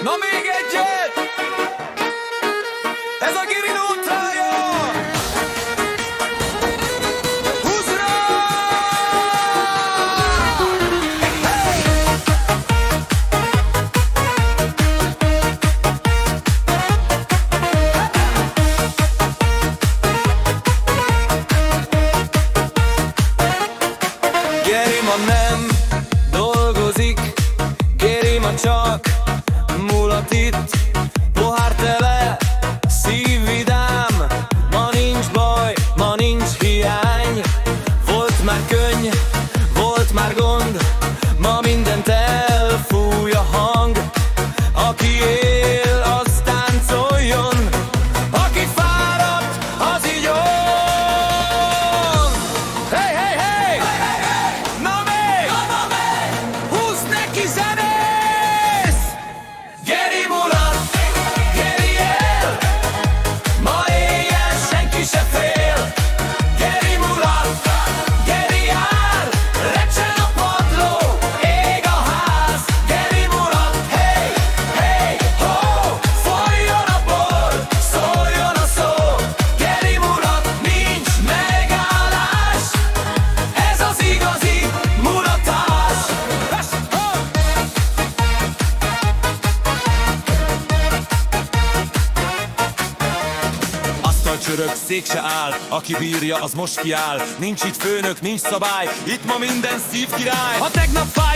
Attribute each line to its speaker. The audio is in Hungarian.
Speaker 1: Na még egyet! Ez a Giri nótája! Húzd rá! Geri ma nem dolgozik, Geri ma csak mulat itt. Pohár tele, szív vidám, ma nincs baj, ma nincs hiány. Volt már könny, volt már gond, ma mindent elfúj a hang. Aki él, az táncoljon, aki fáradt, az igyon. Hey, hey, hey! Na még! Húzd neki, zenész! Geri mulat, Geri él, ma éjjel senki se fél. Geri mulat, Geri jár, recsen a padló, ég a ház. Geri mulat, hey, hey, ho, folyjon a bor, szóljon a szó. Geri mulat, nincs megállás, ez az igazi mulatás. Asztalcsörög, szék se áll, aki bírja, az most kiáll. Nincs itt főnök, nincs szabály, itt ma minden szívkirály. Ha tegnap fáj,